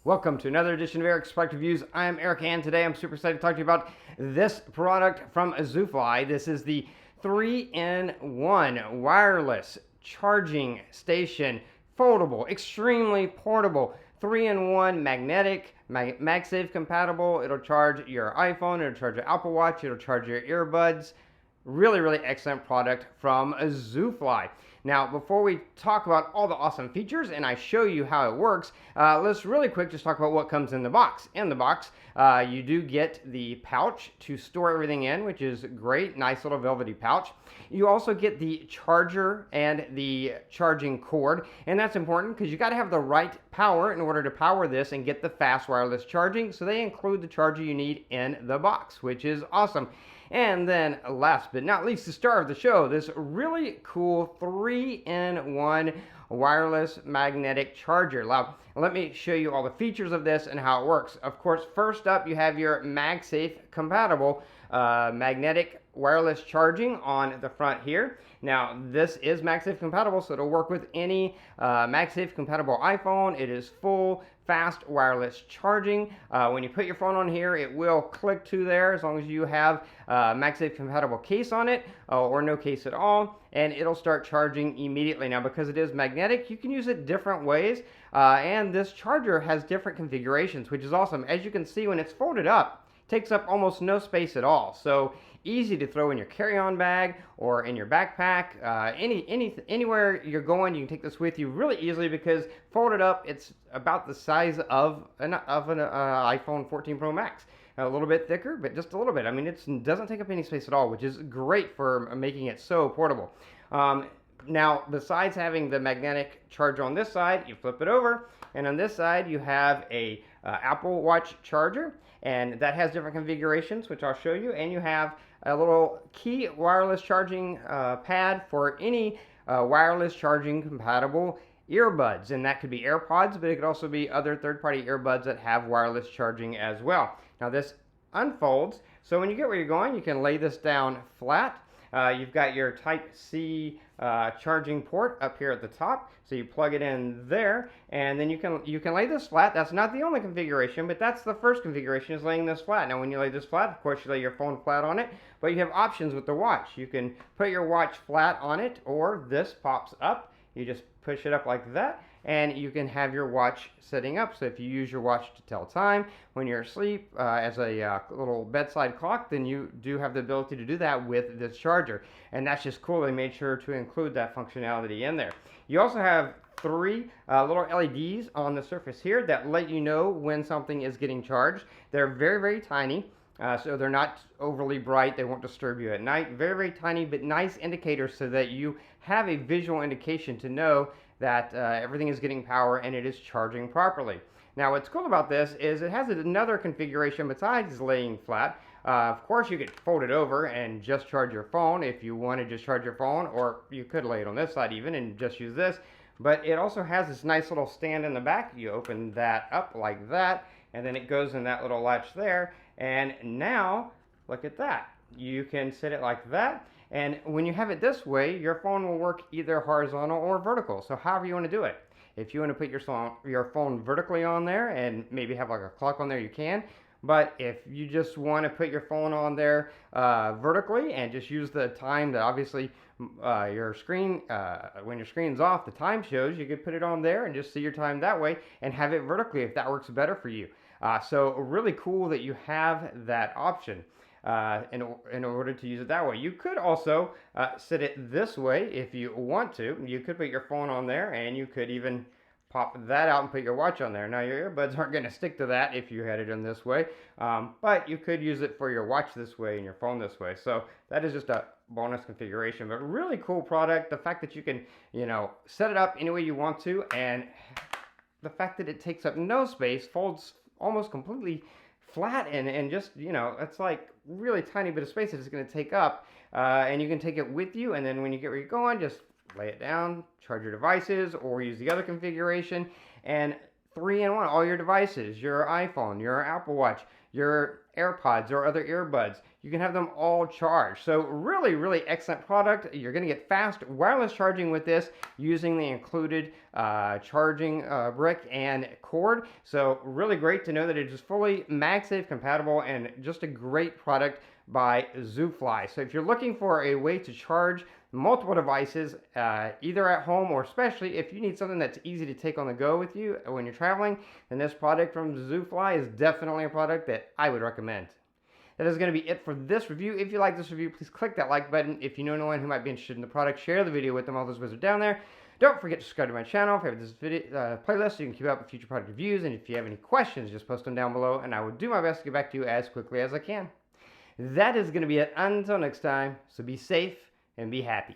Welcome to another edition of Eric's Product Reviews. I'm Eric, and today I'm super excited to talk to you about this product from Zoofly. This is the 3-in-1 wireless charging station, foldable, extremely portable, 3-in-1 magnetic, MagSafe compatible. It'll charge your iPhone, it'll charge your Apple Watch, it'll charge your earbuds. Really excellent product from Zoofly. Now, before we talk about all the awesome features and I show you how it works, let's really quick just talk about what comes in the box. In the box, you do get the pouch to store everything in, which is great. Nice little velvety pouch. You also get the charger and the charging cord, and that's important because you got to have the right power in order to power this and get the fast wireless charging. So they include the charger you need in the box, which is awesome. And then last but not least, the star of the show, this really cool 3-in-1 wireless magnetic charger. Now, let me show you all the features of this and how it works. Of course, first up, you have your MagSafe Compatible magnetic wireless charging on the front here. Now, this is MagSafe compatible, so it'll work with any MagSafe compatible iPhone. It is full fast wireless charging. When you put your phone on here, it will click to there as long as you have MagSafe compatible case on it or no case at all, and it'll start charging immediately. Now, because it is magnetic, you can use it different ways, and this charger has different configurations, which is awesome. As you can see, when it's folded up, it takes up almost no space at all. So easy to throw in your carry-on bag or in your backpack. Anywhere you're going, you can take this with you really easily because folded up, it's about the size of an iPhone 14 Pro Max. A little bit thicker, but just a little bit. I mean, it doesn't take up any space at all, which is great for making it so portable. Now, besides having the magnetic charger on this side, you flip it over, and on this side you have a Apple Watch charger, and that has different configurations, which I'll show you, and you have a little key wireless charging pad for any wireless charging compatible earbuds, and that could be AirPods, but it could also be other third-party earbuds that have wireless charging as well. Now, this unfolds, so when you get where you're going, you can lay this down flat. You've got your Type-C charging port up here at the top, so you plug it in there, and then you can lay this flat. That's not the only configuration, but that's the first configuration, is laying this flat. Now, when you lay this flat, of course, you lay your phone flat on it, but you have options with the watch. You can put your watch flat on it, or this pops up. You just push it up like that, and you can have your watch sitting up. So if you use your watch to tell time when you're asleep as a little bedside clock, then you do have the ability to do that with this charger. And that's just cool. They made sure to include that functionality in there. You also have three little LEDs on the surface here that let you know when something is getting charged. They're very tiny. So they're not overly bright. They won't disturb you at night. Very tiny, but nice indicators so that you have a visual indication to know that everything is getting power and it is charging properly. Now, what's cool about this is it has another configuration besides laying flat. Of course, you could fold it over and just charge your phone if you want to just charge your phone, or you could lay it on this side even and just use this. But it also has this nice little stand in the back. You open that up like that, and then it goes in that little latch there. And now, look at that. You can set it like that. And when you have it this way, your phone will work either horizontal or vertical. So however you want to do it. If you want to put your phone vertically on there and maybe have like a clock on there, you can. But if you just want to put your phone on there vertically and just use the time that obviously your screen, when your screen's off, the time shows, you could put it on there and just see your time that way and have it vertically if that works better for you. So really cool that you have that option in order to use it that way. You could also set it this way if you want to. You could put your phone on there, and you could even pop that out and put your watch on there. Now, your earbuds aren't going to stick to that if you had it in this way, but you could use it for your watch this way and your phone this way. So that is just a bonus configuration, but really cool product. The fact that you can, set it up any way you want to, and the fact that it takes up no space, folds almost completely flat, and just, it's like really tiny bit of space that it's going to take up, and you can take it with you, and then when you get where you're going, just lay it down, charge your devices, or use the other configuration, and 3-in-1, all your devices, your iPhone, your Apple Watch, your AirPods or other earbuds. you can have them all charged. So really, really excellent product. You're going to get fast wireless charging with this using the included charging brick and cord. So really great to know that it is fully MagSafe compatible and just a great product by Zoofly. So if you're looking for a way to charge multiple devices, either at home or especially if you need something that's easy to take on the go with you when you're traveling, then this product from Zoofly is definitely a product that I would recommend. That is going to be it for this review. If you like this review, please click that like button. If you know anyone who might be interested in the product, share the video with them. All those videos are down there. Don't forget to subscribe to my channel if you have this video playlist so you can keep up with future product reviews. And if you have any questions, just post them down below and I will do my best to get back to you as quickly as I can. That is going to be it until next time. So be safe and be happy.